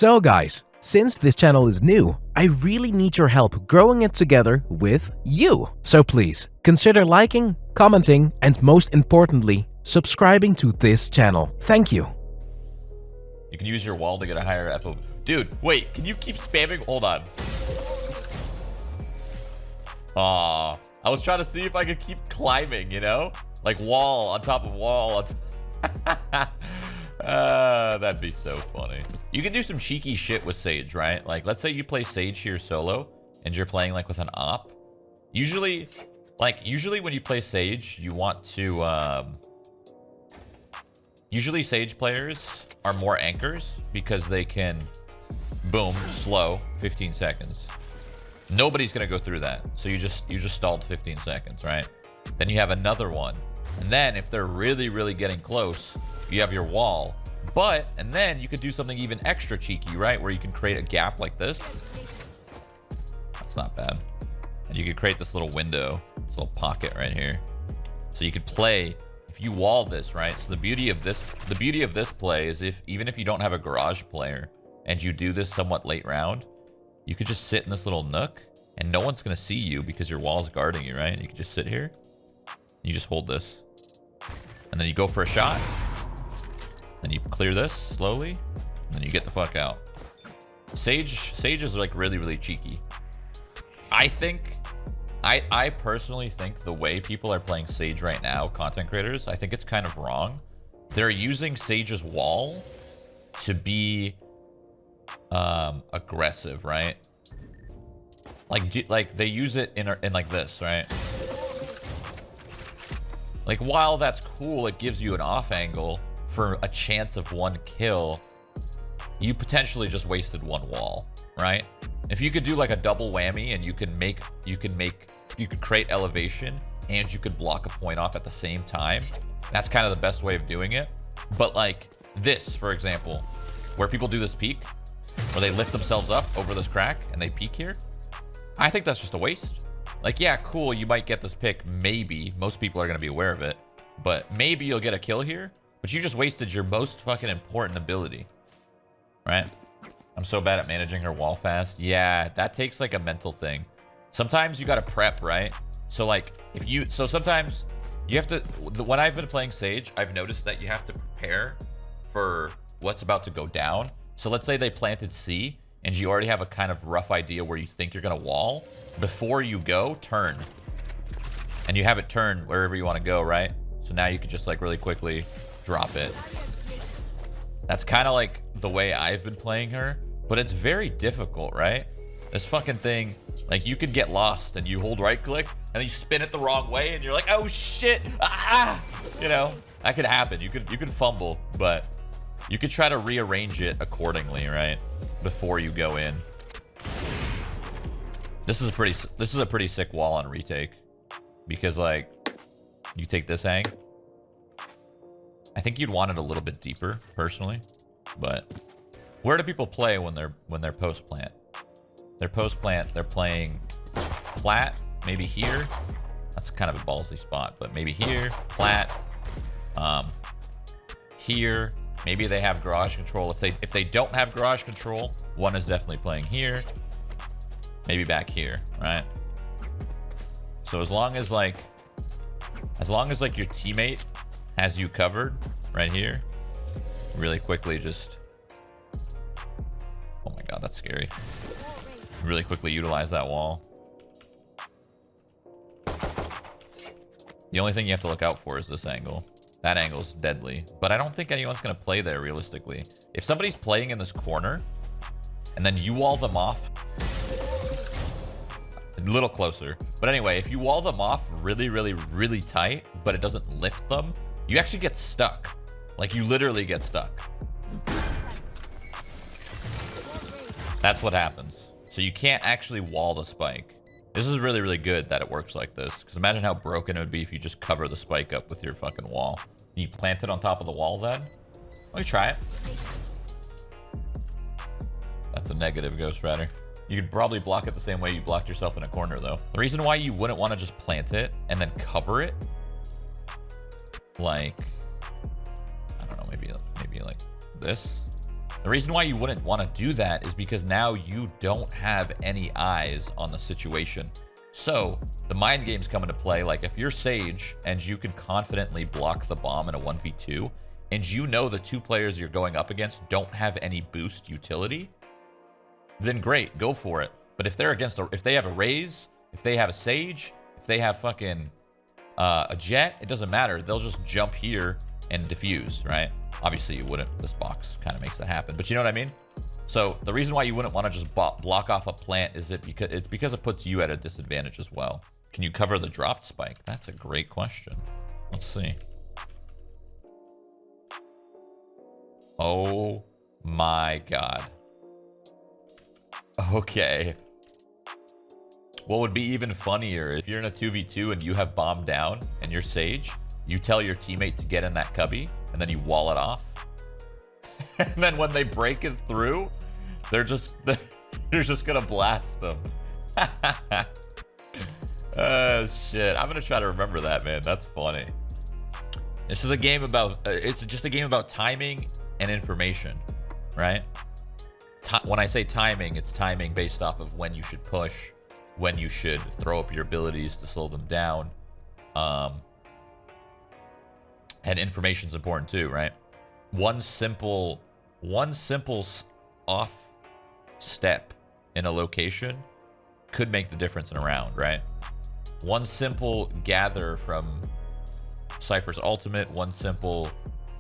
So guys, since this channel is new, I really need your help growing it together with you. So please, consider liking, commenting, and most importantly, subscribing to this channel. Thank you. You can use your wall to get a higher FO. Dude, wait, can you keep spamming? Hold on. Aw, I was trying to see if I could keep climbing, you know? Like wall on top of wall. That'd be so funny. You can do some cheeky shit with Sage, right? Like, let's say you play Sage here solo and you're playing like with an op. Usually when you play Sage, you want to, usually Sage players are more anchors because they can, boom, slow 15 seconds. Nobody's gonna go through that. So you just stalled 15 seconds, right? Then you have another one. And then if they're really getting close, you have your wall. And then you could do something even extra cheeky, right? Where you can create a gap like this. That's not bad. And you could create this little window, this little pocket right here. So you could play, if you wall this, right? So the beauty of this play is even if you don't have a garage player and you do this somewhat late round, you could just sit in this little nook and no one's gonna see you because your wall's guarding you, right? You can just sit here. You just hold this. And then you go for a shot. Then you clear this slowly. And then you get the fuck out. Sage is like really cheeky. I personally think the way people are playing Sage right now, content creators, I think it's kind of wrong. They're using Sage's wall to be aggressive, right? Like they use it in like this, right? Like, while that's cool, it gives you an off angle for a chance of one kill. You potentially just wasted one wall, right? If you could do like a double whammy and you could create elevation and you could block a point off at the same time, that's kind of the best way of doing it. But like this, for example, where people do this peek, where they lift themselves up over this crack and they peek here, I think that's just a waste. Like, yeah, cool, you might get this pick, maybe. Most people are going to be aware of it. But maybe you'll get a kill here. But you just wasted your most fucking important ability. Right? I'm so bad at managing her wall fast. Yeah, that takes like a mental thing. Sometimes you got to prep, right? So like, sometimes you have to, when I've been playing Sage, I've noticed that you have to prepare for what's about to go down. So let's say they planted C and you already have a kind of rough idea where you think you're going to wall. Before you go, turn. And you have it turn wherever you want to go, right? So now you can just like really quickly drop it. That's kind of like the way I've been playing her, but it's very difficult, right? This fucking thing, like you could get lost and you hold right click and then you spin it the wrong way and you're like, oh shit, you know, that could happen. You could fumble, but you could try to rearrange it accordingly, right? Before you go in. This is a pretty sick wall on retake, because like you take this hang. I think you'd want it a little bit deeper personally, but where do people play when they're post plant? They're post plant. They're playing plat, maybe here. That's kind of a ballsy spot, but maybe here, plat, here. Maybe they have garage control. If they don't have garage control, one is definitely playing here. Maybe back here, right? So as long as like your teammate has you covered right here, really quickly just, oh my god, that's scary. Really quickly utilize that wall. The only thing you have to look out for is this angle. That angle's deadly, but I don't think anyone's gonna play there realistically. If somebody's playing in this corner and then you wall them off, a little closer, but anyway, if you wall them off really tight, but it doesn't lift them, you actually get stuck. Like, you literally get stuck. That's what happens. So you can't actually wall the spike. This is really good that it works like this, because imagine how broken it would be if you just cover the spike up with your fucking wall. You plant it on top of the wall then? Let me try it. That's a negative, Ghost Rider. You could probably block it the same way you blocked yourself in a corner, though. The reason why you wouldn't want to just plant it and then cover it, like, I don't know, maybe like this. The reason why you wouldn't want to do that is because now you don't have any eyes on the situation. So the mind games come into play. Like if you're Sage and you could confidently block the bomb in a 1v2, and you know the 2 players you're going up against don't have any boost utility, then great, go for it. But if they're against, if they have a Raze, if they have a Sage, if they have fucking a Jet, it doesn't matter. They'll just jump here and defuse, right? Obviously you wouldn't. This box kind of makes that happen, but you know what I mean? So the reason why you wouldn't want to just block off a plant is because it puts you at a disadvantage as well. Can you cover the dropped spike? That's a great question. Let's see. Oh my god. Okay. What would be even funnier if you're in a 2v2 and you have bomb down and you're Sage, you tell your teammate to get in that cubby and then you wall it off. And then when they break it through, they're just gonna blast them. Oh shit. I'm gonna try to remember that, man. That's funny. This is a game about it's just a game about timing and information, right? When I say timing, it's timing based off of when you should push, when you should throw up your abilities to slow them down. And information's important too, right? One simple off step in a location could make the difference in a round, right? One simple gather from Cypher's ultimate, one simple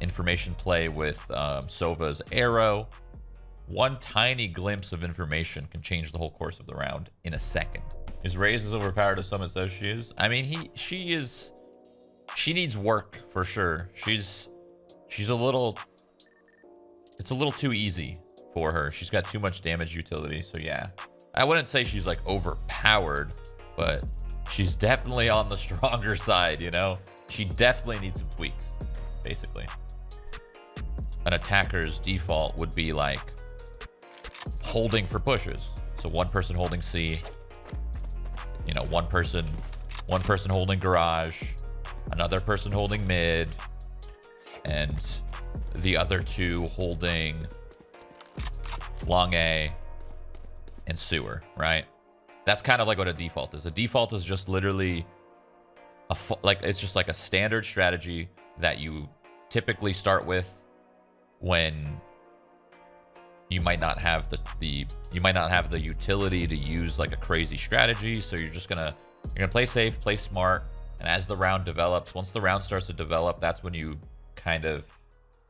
information play with Sova's arrow, one tiny glimpse of information can change the whole course of the round in a second. Is Raze as overpowered as someone says she is? I mean, she needs work for sure. She's a little, it's a little too easy for her. She's got too much damage utility. So yeah, I wouldn't say she's like overpowered, but she's definitely on the stronger side, you know? She definitely needs some tweaks, basically. An attacker's default would be like holding for pushes. So one person holding C, you know, one person holding garage, another person holding mid, and the other 2 holding long A and sewer, right? That's kind of like what a default is. A default is just literally it's just like a standard strategy that you typically start with when you might not have the utility to use like a crazy strategy. So you're gonna play safe, play smart, and as the round develops, once the round starts to develop, that's when you kind of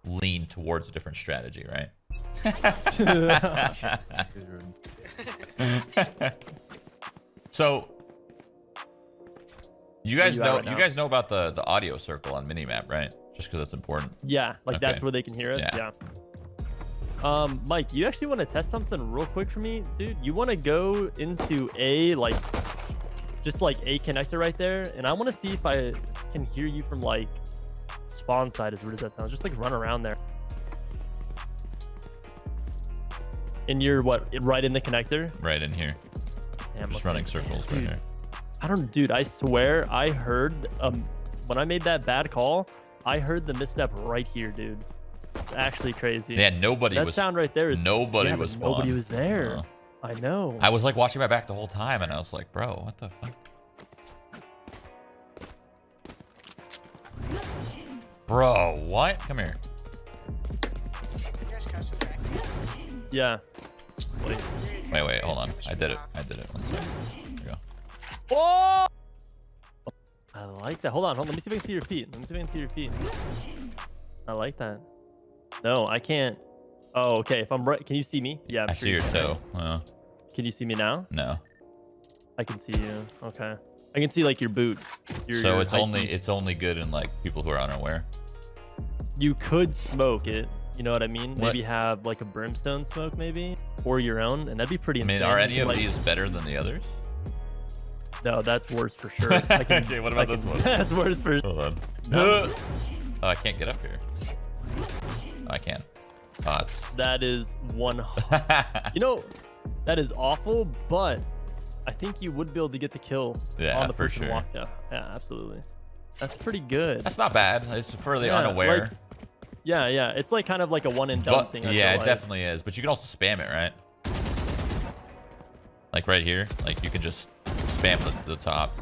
lean towards a different strategy, right? So you guys know about the audio circle on minimap, right? Just because it's important. Yeah, like okay. That's where they can hear us. Yeah. Mike, you actually want to test something real quick for me, dude? You want to go into just like a connector right there, and I want to see if I can hear you from like spawn side. As weird as that sounds, just like run around there. And you're what? Right in the connector? Right in here. Damn, just running circles right here. Dude, I swear I heard when I made that bad call, I heard the misstep right here, dude. It's actually crazy. Yeah, nobody was. That sound right there is. Nobody was. Nobody was there. I know. I was like watching my back the whole time, and I was like, bro, what the fuck? Bro, what? Come here. Yeah. Wait, hold on. I did it. 1 second. Here we go. Oh! I like that. Hold on. Let me see if I can see your feet. I like that. No, I can't. Oh, okay. If I'm right, can you see me? Yeah. I see your toe. Can you see me now? No. I can see you. Okay. I can see like your boot. So it's only good in like people who are unaware. You could smoke it. You know what I mean? What? Maybe have like a brimstone smoke, maybe, or your own, and that'd be pretty insane. I mean, are any of these better than the others? No, that's worse for sure. Okay, what about this one? That's worse for sure. Hold on. No. Oh, I can't get up here. Oh, I can. Oh, that is one. You know, that is awful, but I think you would be able to get the kill on the person walked out. Yeah, absolutely. That's pretty good. That's not bad. It's for the unaware. Yeah, yeah. It's like kind of like a one and done thing. Yeah, it definitely is. But you can also spam it, right? Like right here. Like you can just spam the top.